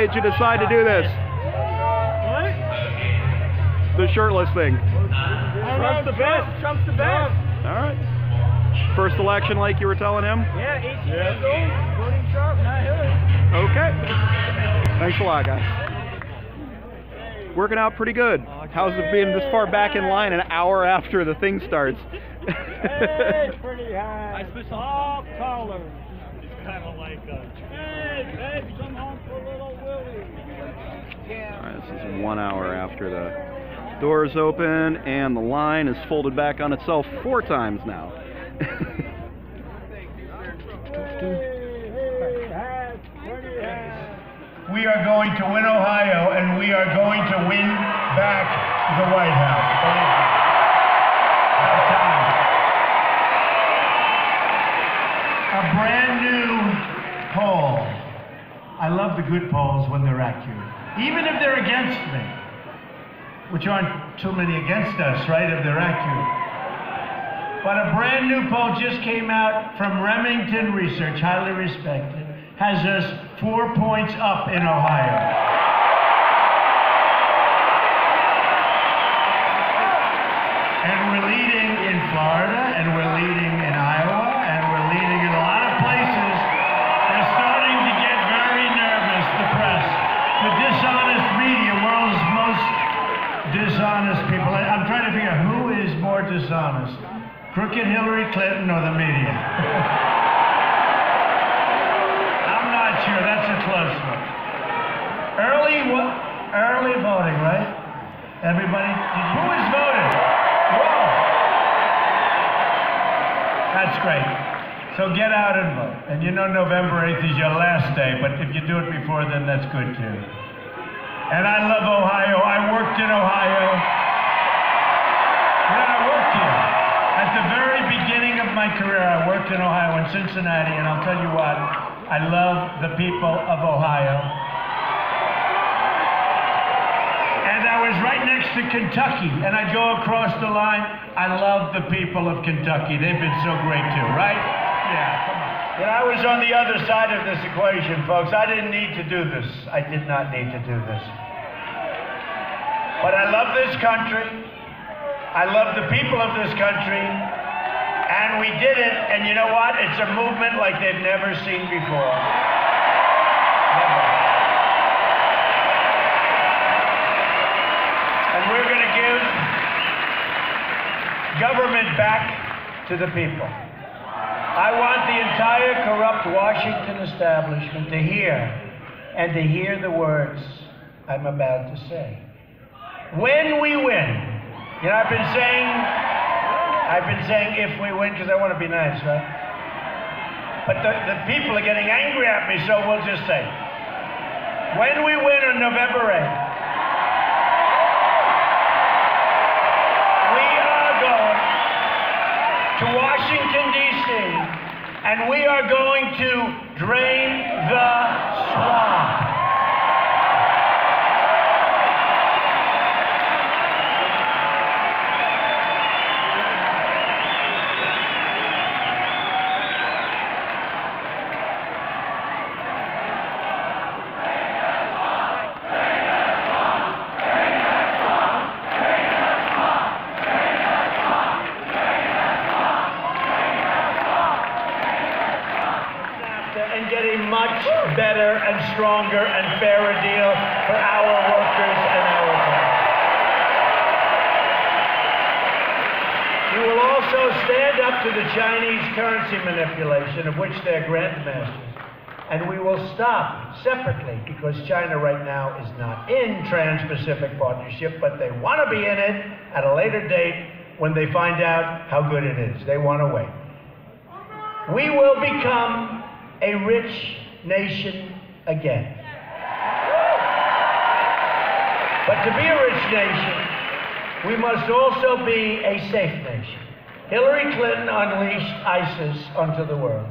made you decide to do this? What? The shirtless thing. Trump's the best. Trump's the best. All right. First election like you were telling him? Yeah, 18 years old. Voting Trump, not Hillary. Okay. Thanks a lot, guys. Working out pretty good. How's it being this far back in line an hour after the thing starts? Hey, pretty high. I spit some off collar. It's kind of like hey, babe, come home for a little Willie. All right, this is 1 hour after the doors open and the line is folded back on itself 4 times now. We are going to win Ohio, and we are going to win back the White House. A brand new poll. I love the good polls when they're accurate, even if they're against me, which aren't too many against us, right, if they're accurate. But a brand new poll just came out from Remington Research, highly respected, has us 4 points up in Ohio. And we're leading in Florida, and we're leading in Iowa, and we're leading in a lot of places. They're starting to get very nervous, the press. The dishonest media, world's most dishonest people. I'm trying to figure out who is more dishonest. Crooked Hillary Clinton or the media? I'm not sure. That's a close one. Early voting, right? Everybody? Who is voting? Whoa! That's great. So get out and vote. And you know November 8th is your last day, but if you do it before then, that's good too. And I love Ohio. I worked in Ohio. Yeah, I worked here. At the very beginning of my career, I worked in Ohio, in Cincinnati, and I'll tell you what, I love the people of Ohio. And I was right next to Kentucky, and I'd go across the line. I love the people of Kentucky. They've been so great too, right? Yeah, come on. When I was on the other side of this equation, folks, I didn't need to do this. I did not need to do this. But I love this country. I love the people of this country, and we did it, and you know what? It's a movement like they've never seen before. Never. And we're going to give government back to the people. I want the entire corrupt Washington establishment to hear the words I'm about to say. When we win, you know, I've been saying if we win, because I want to be nice, right? But the people are getting angry at me, so we'll just say, when we win on November 8th, we are going to Washington, D.C., and we are going to drain the swamp. Better and stronger and fairer deal for our workers and our country. We will also stand up to the Chinese currency manipulation, of which they're grandmasters, and we will stop separately, because China right now is not in Trans-Pacific Partnership, but they want to be in it at a later date when they find out how good it is. They want to wait. We will become a rich nation again. But to be a rich nation, we must also be a safe nation. Hillary Clinton unleashed ISIS onto the world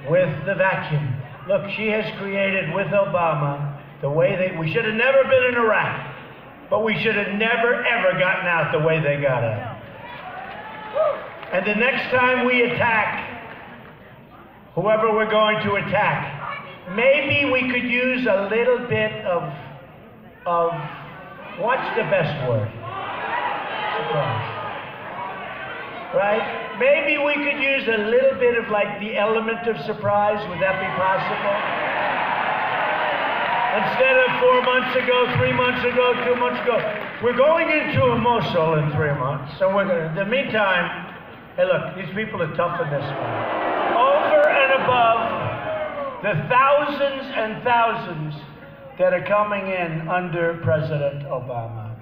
with the vacuum. Look, she has created with Obama the way we should have never been in Iraq, but we should have never ever gotten out the way they got out. And the next time we attack, whoever we're going to attack, maybe we could use a little bit of what's the best word? Surprise. Right? Maybe we could use a little bit of like the element of surprise. Would that be possible? Instead of 4 months ago, 3 months ago, 2 months ago. We're going into a Mosul in 3 months. So we're gonna, in the meantime, hey look, these people are tough in this one. Over and above the thousands and thousands that are coming in under President Obama,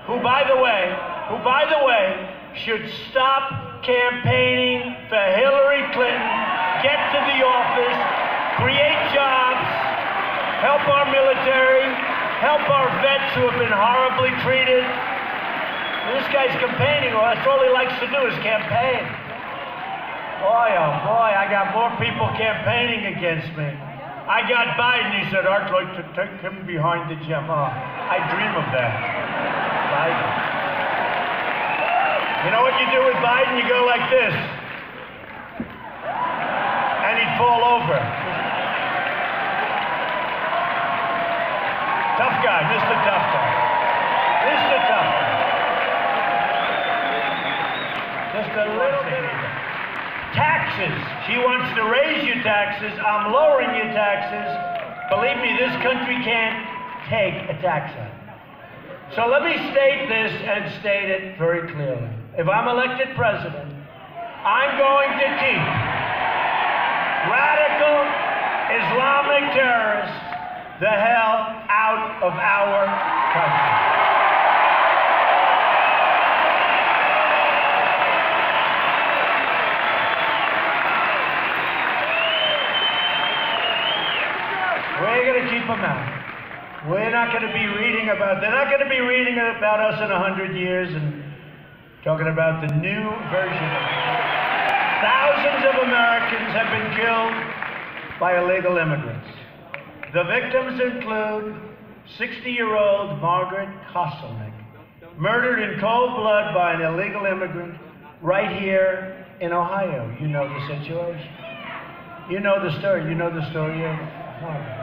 who by the way, should stop campaigning for Hillary Clinton, get to the office, create jobs, help our military, help our vets who have been horribly treated. And this guy's campaigning, well, that's all he likes to do is campaign. Boy, oh boy, I got more people campaigning against me. I got Biden, he said, I'd like to take him behind the gym. Oh, I dream of that. Biden. You know what you do with Biden? You go like this. And he'd fall over. Tough guy, Mr. Tough Guy. Mr. Tough Guy. Just a little bit of taxes. She wants to raise your taxes. I'm lowering your taxes. Believe me, this country can't take a tax hike. So let me state this and state it very clearly. If I'm elected president, I'm going to keep radical Islamic terrorists the hell out of our country. We're going to keep them out. We're not going to be reading about, they're not going to be reading about us in 100 years and talking about the new version of it. Thousands of Americans have been killed by illegal immigrants. The victims include 60-year-old Margaret Koselnick, murdered in cold blood by an illegal immigrant right here in Ohio. You know the situation. You know the story. You know the story of Margaret.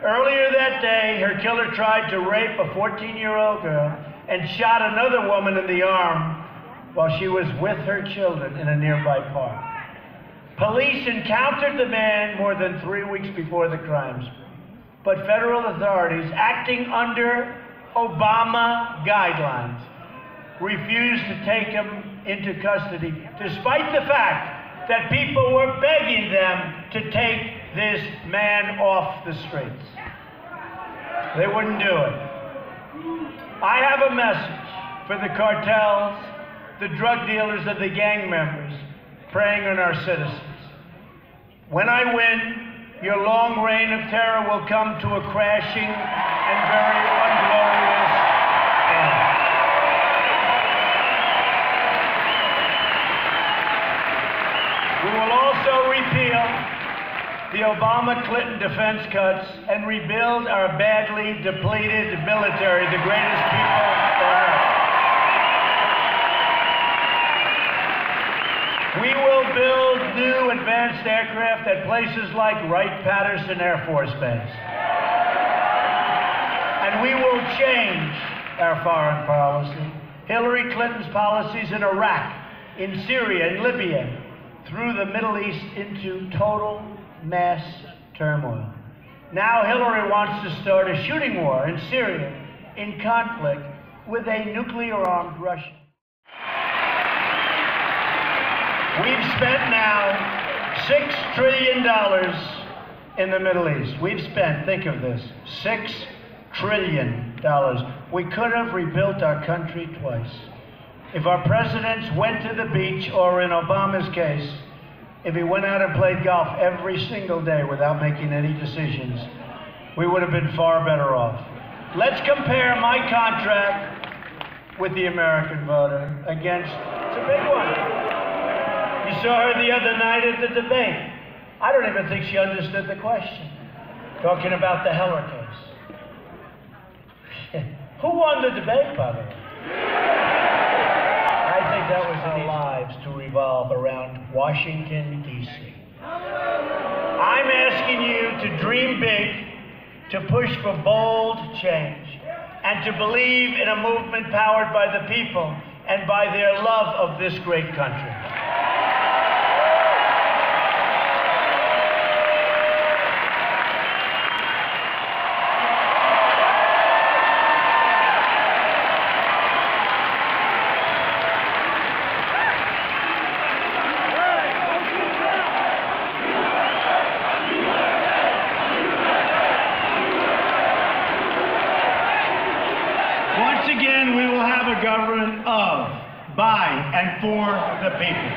Earlier that day, her killer tried to rape a 14-year-old girl and shot another woman in the arm while she was with her children in a nearby park. Police encountered the man more than 3 weeks before the crimes, but federal authorities, acting under Obama guidelines, refused to take him into custody, despite the fact that people were begging them to take this man off the streets. They wouldn't do it. I have a message for the cartels, the drug dealers, and the gang members preying on our citizens. When I win, your long reign of terror will come to a crashing and very unglorious end. We will also repeal the Obama-Clinton defense cuts and rebuild our badly depleted military, the greatest people on earth. We will build new advanced aircraft at places like Wright-Patterson Air Force Base. And we will change our foreign policy. Hillary Clinton's policies in Iraq, in Syria, in Libya, threw the Middle East into total mass turmoil. Now Hillary wants to start a shooting war in Syria in conflict with a nuclear-armed Russia. We've spent now $6 trillion in the Middle East. We've spent, think of this, $6 trillion. We could have rebuilt our country twice. If our presidents went to the beach, or in Obama's case, if he went out and played golf every single day without making any decisions, we would have been far better off. Let's compare my contract with the American voter against, it's a big one. You saw her the other night at the debate. I don't even think she understood the question. Talking about the Heller case. Who won the debate, by the way? I think that was our lives to revolve around Washington, D.C. I'm asking you to dream big, to push for bold change, and to believe in a movement powered by the people and by their love of this great country. Once again, we will have a government of, by, and for the people.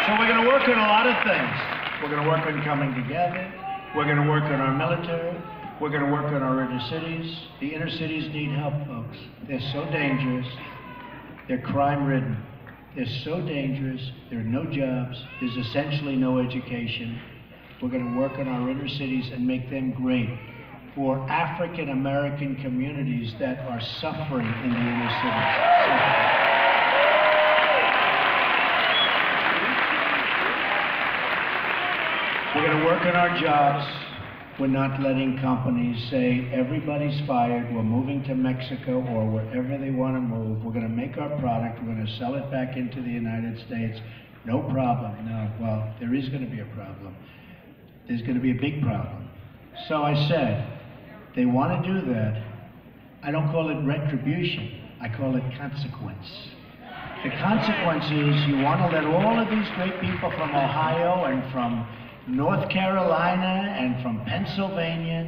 So we're going to work on a lot of things. We're going to work on coming together. We're going to work on our military. We're going to work on our inner cities. The inner cities need help, folks. They're so dangerous. They're crime-ridden. They're so dangerous. There are no jobs. There's essentially no education. We're going to work on our inner cities and make them great for African American communities that are suffering in the inner cities. We're going to work on our jobs. We're not letting companies say everybody's fired, we're moving to Mexico or wherever they want to move. We're going to make our product, we're going to sell it back into the United States. No problem. No, well, there is going to be a problem. There's going to be a big problem. So I said, they want to do that. I don't call it retribution. I call it consequence. The consequence is you want to let all of these great people from Ohio and from North Carolina and from Pennsylvania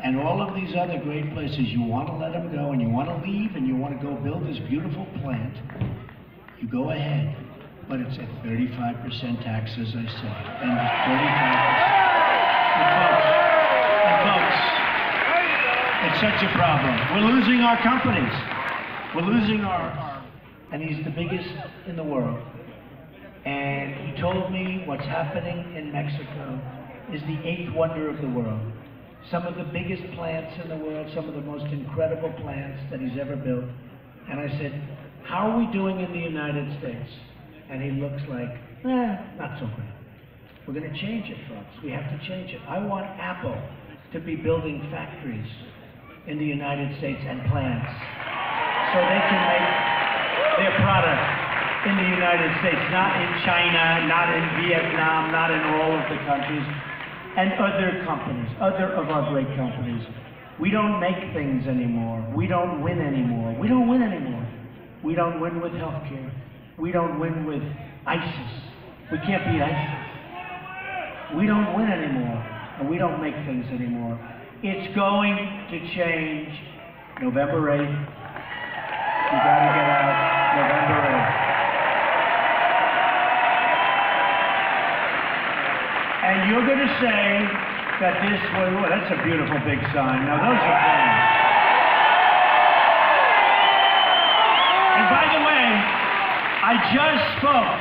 and all of these other great places, you want to let them go and you want to leave and you want to go build this beautiful plant. You go ahead, but it's at 35% tax, as I said, and 35%. And folks, it's such a problem. We're losing our companies. We're losing our, and he's the biggest in the world. And he told me what's happening in Mexico is the 8th wonder of the world. Some of the biggest plants in the world, some of the most incredible plants that he's ever built. And I said, how are we doing in the United States? And he looks like, not so great. We're going to change it, folks. We have to change it. I want Apple to be building factories in the United States and plants so they can make their product in the United States, not in China, not in Vietnam, not in all of the countries, and other companies, other of our great companies. We don't make things anymore. We don't win anymore. We don't win anymore. We don't win with healthcare. We don't win with ISIS. We can't beat ISIS. We don't win anymore, and we don't make things anymore. It's going to change November 8th. You gotta get out November 8th. And you're gonna say that this was, well, that's a beautiful big sign. Now those are planes. And by the way, I just spoke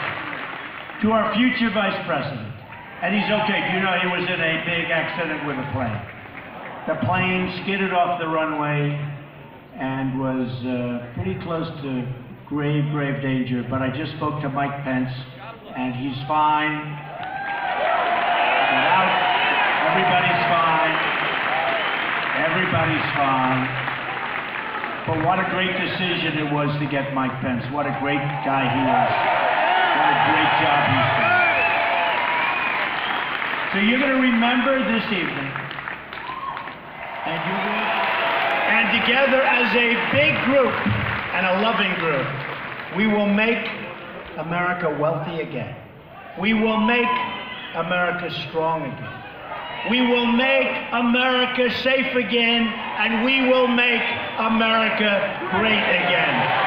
to our future vice president. And he's okay. You know, he was in a big accident with a plane. The plane skidded off the runway and was pretty close to grave, grave danger. But I just spoke to Mike Pence, and he's fine. Everybody's fine. Everybody's fine. But what a great decision it was to get Mike Pence. What a great guy he is. What a great job he's done. So you're going to remember this evening, and together as a big group and a loving group, we will make America wealthy again. We will make America strong again. We will make America safe again, and we will make America great again.